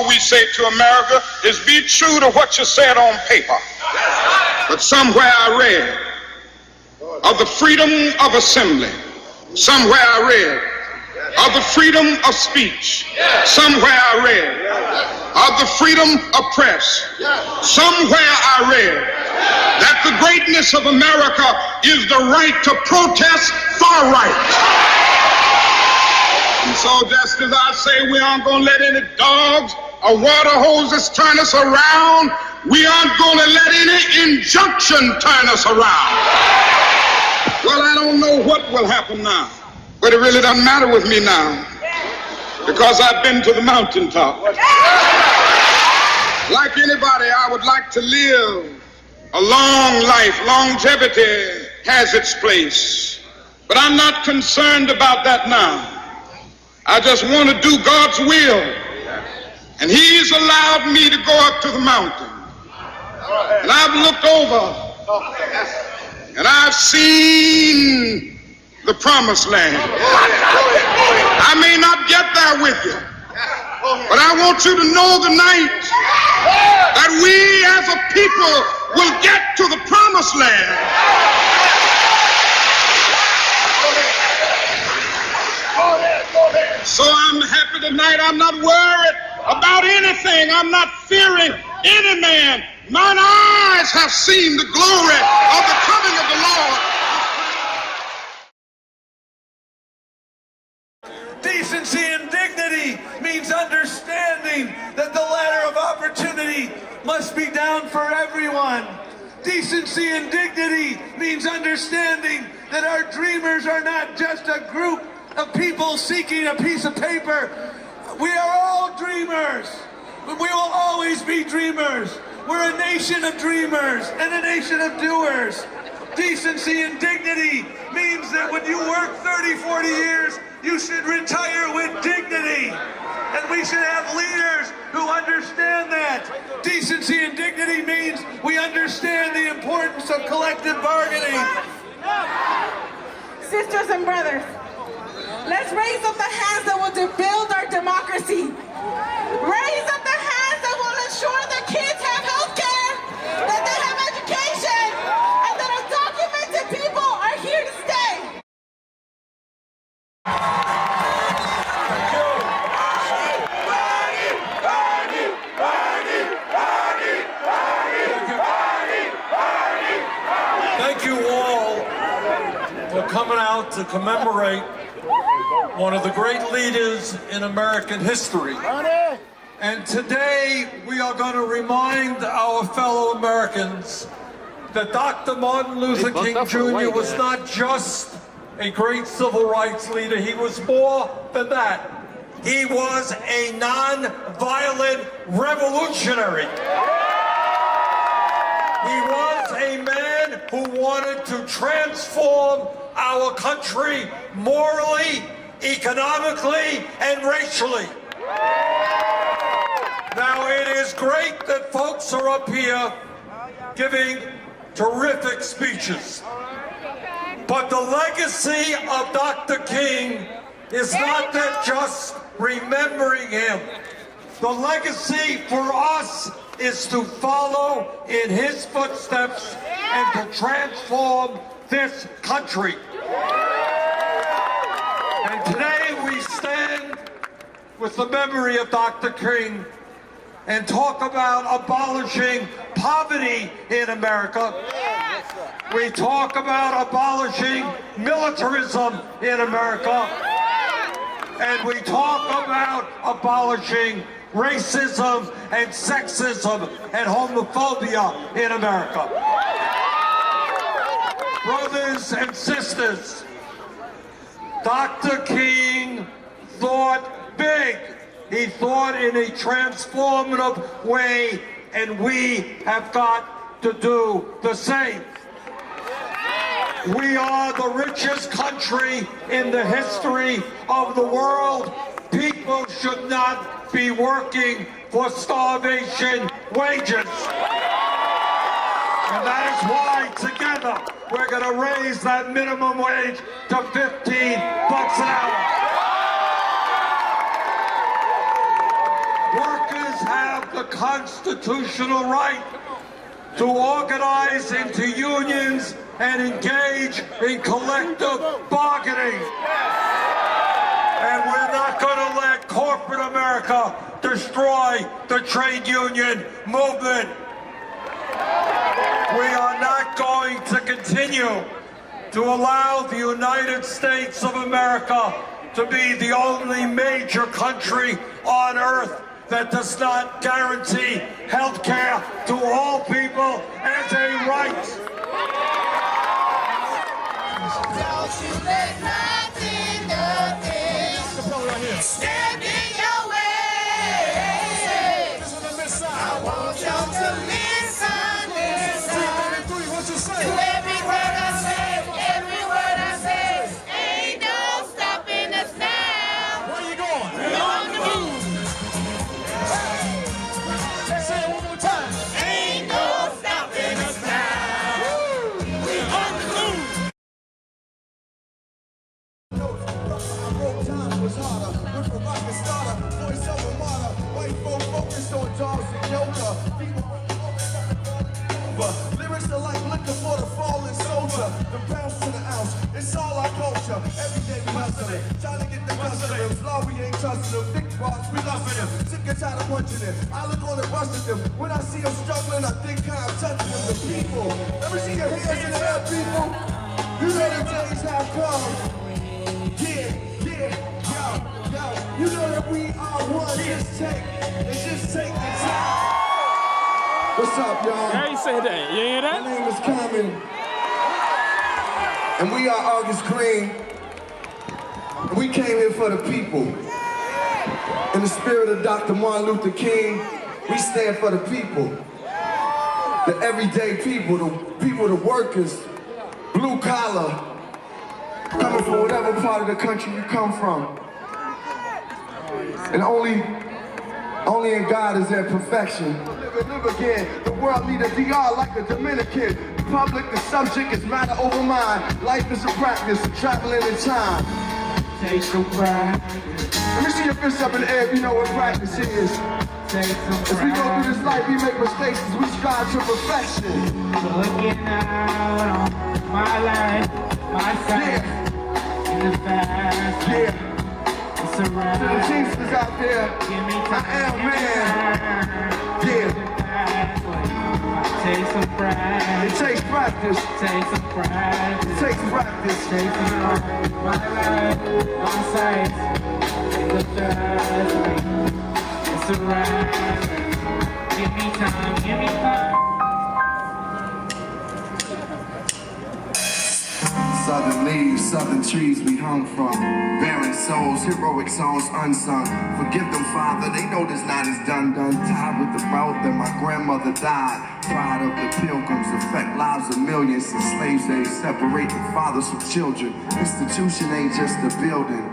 we say to America is be true to what you said on paper. But somewhere I read of the freedom of assembly. Somewhere I read of the freedom of speech. Somewhere I read of the freedom of press. Somewhere I read that the greatness of America is the right to protest far right. And so just as I say we aren't going to let any dogs or water hoses turn us around, we aren't going to let any injunction turn us around. Well, I don't know what will happen now, but it really doesn't matter with me now because I've been to the mountaintop. Like anybody, I would like to live a long life. Longevity has its place, but I'm not concerned about that now. I just want to do God's will, and He's allowed me to go up to the mountain. And I've looked over, and I've seen the promised land. I may not get there with you, but I want you to know tonight that we as a people will get to the promised land. So I'm happy tonight. I'm not worried about anything. I'm not fearing any man. Mine eyes have seen the glory of the coming of the Lord. Decency and dignity means understanding that the ladder of opportunity must be down for everyone. Decency and dignity means understanding that our dreamers are not just a group of people seeking a piece of paper. We are all dreamers. We will always be dreamers. We're a nation of dreamers and a nation of doers. Decency and dignity means that when you work 30, 40 years, you should retire with dignity. And we should have leaders who understand that. Decency and dignity means we understand the importance of collective bargaining. Sisters and brothers, let's raise up the hands that will build our democracy. Raise up the hands that will ensure that kids have health care, that they have education, and that undocumented people are here to stay. Thank you all for coming out to commemorate one of the great leaders in American history. And today we are going to remind our fellow Americans that Dr. Martin Luther King Jr. was not just a great civil rights leader, he was more than that. He was a non-violent revolutionary. He was a man who wanted to transform our country morally, economically, and racially. Now, it is great that folks are up here giving terrific speeches. But the legacy of Dr. King is not that just remembering him. The legacy for us is to follow in his footsteps and to transform this country. And today we stand with the memory of Dr. King and talk about abolishing poverty in America. We talk about abolishing militarism in America. And we talk about abolishing racism and sexism and homophobia in America. Brothers and sisters, Dr. King thought big. He thought in a transformative way, and we have got to do the same. We are the richest country in the history of the world. People should not be working for starvation wages. And that is why together we're going to raise that minimum wage to $15 an hour. Workers have the constitutional right to organize into unions and engage in collective bargaining. And we're not going to let corporate America destroy the trade union movement. We are not going to continue to allow the United States of America to be the only major country on earth that does not guarantee health care to all people as a right. Don't you let nothing stand in your way. I want y'all to listen to every word I say, every word I say. Ain't no stopping us now. Where you going? We're on the move. Say it one more time. Ain't no stopping us now. We're on the move. Time was harder, with a rocket starter, voice of a martyr, white folk focused on dogs and yoga. Lyrics are like liquor for the fallen soldier. The pounds to the ounce, it's all our culture. Every day we hustle it, trying to get the customers. Law, we ain't trusting them. Big boss, we loving them. Sick and tired of punching it. I look on and busting them. When I see them struggling, I think how I'm touching them. The people, let me see your hands in the air, people. You know the days have come. Yeah, yo, you know that we are one. Just take the time. What's up, y'all? How you say that? You hear My that? name is Common, and we are August Greene. And we came here for the people. In the spirit of Dr. Martin Luther King, we stand for the people. The everyday people, the workers, blue collar, coming from whatever part of the country you come from. And only in God is there perfection. Live again. The world need a DR like a Dominican. Public, the subject is matter over mind. Life is a practice, traveling in time. Take some pride. Let me see your fists up in the air if you know what practice is. Take some As we go pride. through this life, we make mistakes as we strive to perfection. Looking out on my life, my side, in the past. Yeah. It's To the around. teamsters out there, Give me I time. am man. Yeah. Take some pride. It takes practice. Take some pride. It takes practice. Take some pride. My life, my sight, in the past. It's around. Give me time. Give me time. Southern leaves, southern trees we hung from. Barren souls, heroic songs unsung. Forgive them, Father, they know this night is done. Tied with the route that my grandmother died. Pride of the pilgrims affect lives of millions. And slaves, they separate the fathers from children. Institution ain't just a building,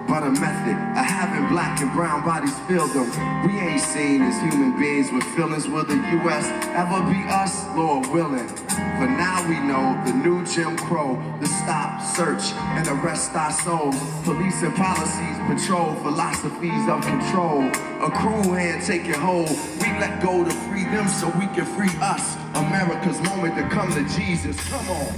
but a method of having black and brown bodies fill them. We ain't seen as human beings with feelings. Will the U.S. ever be us? Lord willing. But now we know the new Jim Crow, the stop, search, and arrest our souls. Police and policies patrol philosophies of control. A cruel hand taking hold. We let go to free them so we can free us. America's moment to come to Jesus. Come on.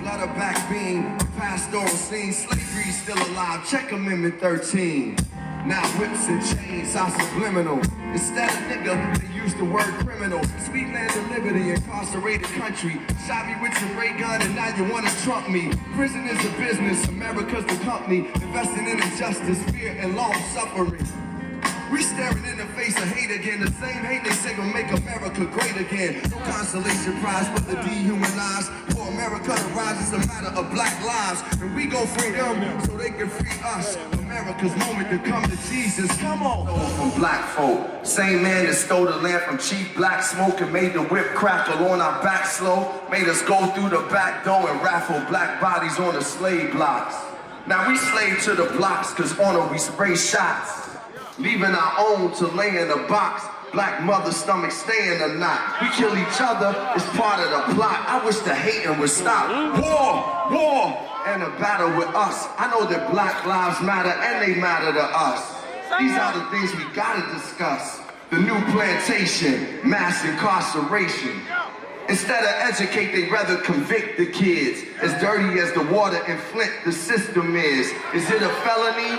Blood of back beam, pastoral scene, slavery still alive. Check Amendment 13. Now whips and chains are subliminal. Instead of nigga, they use the word criminal. Sweet land of liberty, incarcerated country. Shot me with your ray gun and now you wanna trump me. Prison is a business, America's the company. Investing in injustice, fear, and long suffering. We staring in the face of hate again. The same hate they say will make America great again. No consolation prize for the dehumanized. For America to rise, it's a matter of black lives. And we gon' free them so they can free us. America's moment to come to Jesus. Come on. From black folk. Same man that stole the land from cheap black smoke and made the whip crackle on our back slow. Made us go through the back door and raffle black bodies on the slave blocks. Now we slave to the blocks cause on her we spray shots. Leaving our own to lay in a box. Black mother's stomach stay in a knot. We kill each other, it's part of the plot. I wish the hating would stop. War, war, and a battle with us. I know that Black Lives Matter and they matter to us. These are the things we gotta discuss. The new plantation, mass incarceration. Instead of educate, they rather convict the kids. As dirty as the water in Flint the system is it a felony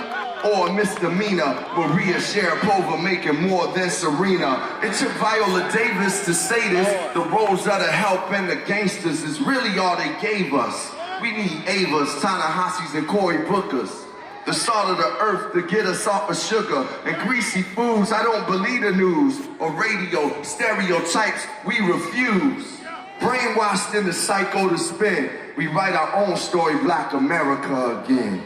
or a misdemeanor? Maria Sharapova making more than Serena. It took Viola Davis to say this. The roles of the help and the gangsters is really all they gave us. We need Avas, Ta-Nehisi's, and Cory Bookers. The salt of the earth to get us off of sugar and greasy foods. I don't believe the news or radio stereotypes. We refuse. Brainwashed in the psycho to spin. We write our own story, Black America again.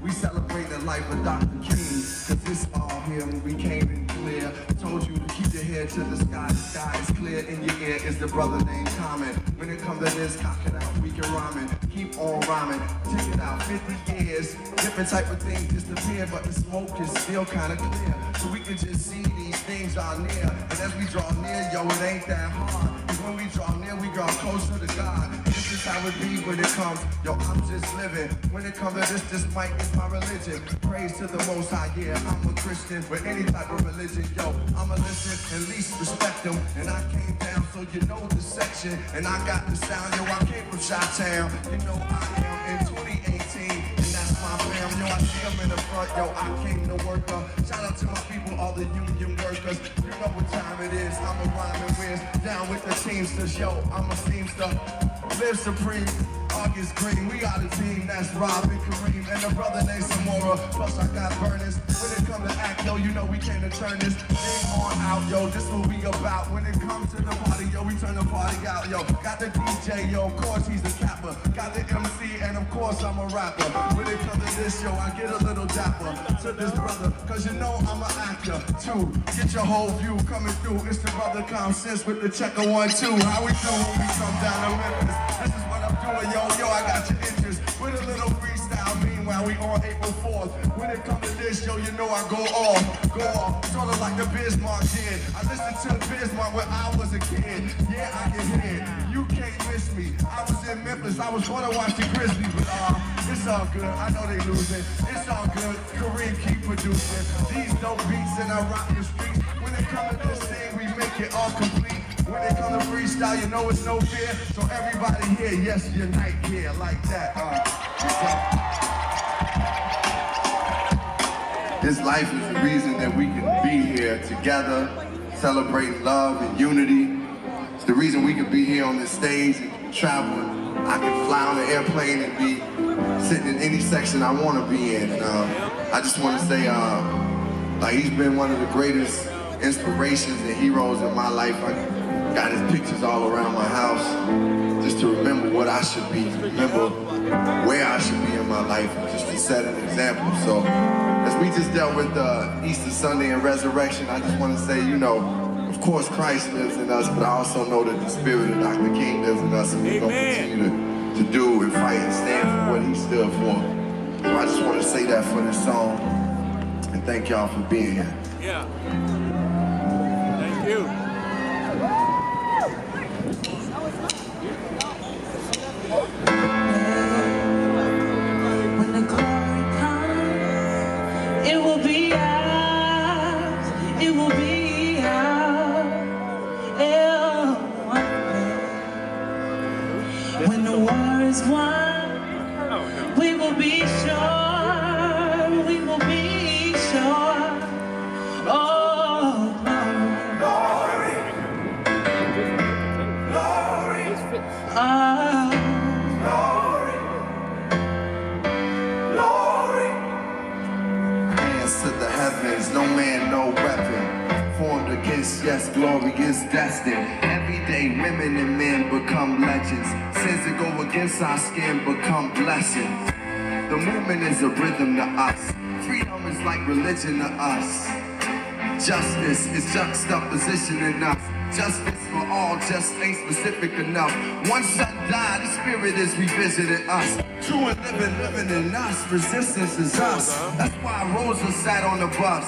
We celebrate the life of Dr. King, cause this all here when we came in clear. Told you to keep your head to the sky is clear. In your ear is the brother named Common. When it comes to this, cock it out, we can rhyming. Keep on rhyming, check it out, 50 years. Different type of things disappear, but the smoke is still kinda clear. So we can just see these things are near. And as we draw near, yo, it ain't that hard. Cause when we draw near, we draw closer to God. This is how it be when it comes, yo, I'm just living. When it comes to this mic is my religion. Praise to the Most High, yeah, I'm a Christian. With any type of religion, yo, I'ma listen and least respect them. And I came down, so you know the section. And I got the sound, yo, I came from Chi-Town. You know I am in 2018, and that's my fam. Yo, I see them in the front, yo, I came to work up. Shout out to my people, all the union workers. You know what time it is, I'm a rhyming whiz. Down with the Teamsters, yo, I'm a seamster. Live supreme, August Greene, we are the team, that's Robin, Kareem, and a brother named Samora, plus I got burners. When it comes to act, yo, you know we came to turn this thing on out, yo, this what we about. When it comes to the party, yo, we turn the party out, yo. Got the DJ, yo, of course he's the capper. Got the MC, and of course I'm a rapper. When it comes to this, yo, I get a little dapper to this brother, cause you know I'm an actor, too. Get your whole view coming through, it's the brother Common Sense with the checker 1-2. How we do when we come down to Memphis? This is what I'm doing, yo, I got your interest with a little freestyle. Meanwhile, we on April 4th. When it comes to this, yo, you know I go off, sort of like the Bismarck did. I listened to Bismarck when I was a kid. Yeah, I can hear it. You can't miss me. I was in Memphis. I was going to watch the Grizzlies, but it's all good. I know they losing. It's all good. Kareem keep producing these dope beats, and I rock the streets. When it comes to this thing, we make it all complete. When it comes to freestyle, you know it's no fear. So everybody here, yes, unite here like that. This life is the reason that we can be here together, celebrating love and unity. It's the reason we can be here on this stage and travel. I can fly on an airplane and be sitting in any section I want to be in. I just want to say, like, he's been one of the greatest inspirations and heroes in my life. I got his pictures all around my house just to remember what I should be, remember where I should be in my life, just to set an example. So as we just dealt with Easter Sunday and resurrection, I just want to say, you know, of course Christ lives in us, but I also know that the spirit of Dr. King lives in us, and we're going to continue to do and fight and stand for what he stood for. So I just want to say that for this song, and thank y'all for being here. Yeah. Thank you. When the glory comes, it will be ours. It will be ours. When the war is won, we will be sure. We will be sure. Oh, glory. Glory. Oh. To the heavens, no man, no weapon formed against greatness, yes, glory is destined. Every day, women and men become legends. Sins that go against our skin become blessings. The movement is a rhythm to us. Freedom is like religion to us. Justice is juxtaposition in us. Justice for all just ain't specific enough. One son died, the spirit is revisiting us. True and living in us. Resistance is us. That's why Rosa sat on the bus.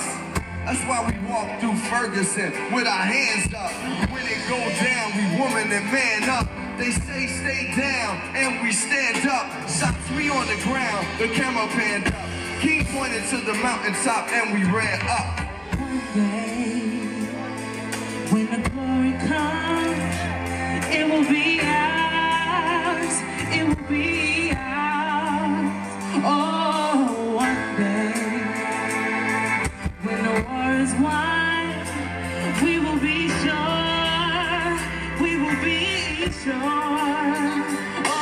That's why we walk through Ferguson with our hands up. When it go down, we woman and man up. They say stay down, and we stand up. Shots we on the ground, the camera panned up. King pointed to the mountaintop, and we ran up. One day, when the glory comes, it will be ours. It will be ours. Oh, one day, when the war is won, we will be sure. We will be sure. Oh.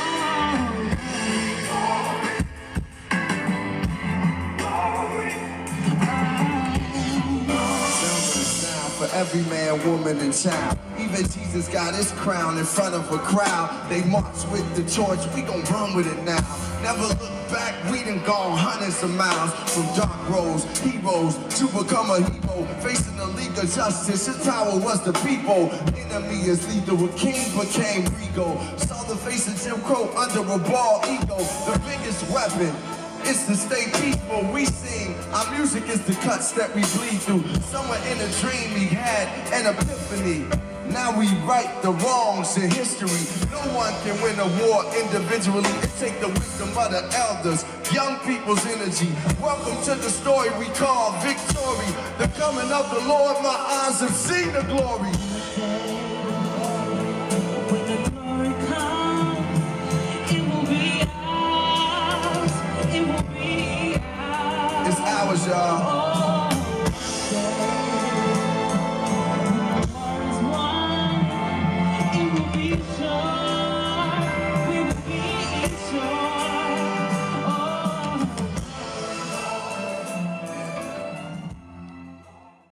For every man, woman, and child. Even Jesus got his crown in front of a crowd. They march with the torch, we gon' run with it now. Never look back, we done gone hundreds of miles. From dark roads, heroes, to become a hero. Facing the league of justice, his power was the people. Enemy is lethal, a king became regal. Saw the face of Jim Crow under a bald ego. The biggest weapon is to stay peaceful. We sing, our music is the cuts that we bleed through. Somewhere in a dream he had an epiphany. Now we right the wrongs in history. No one can win a war individually. It takes the wisdom of the elders, young people's energy. Welcome to the story we call victory. The coming of the Lord, my eyes have seen the glory. When the glory comes, it will be ours. It will be ours. It's ours, y'all.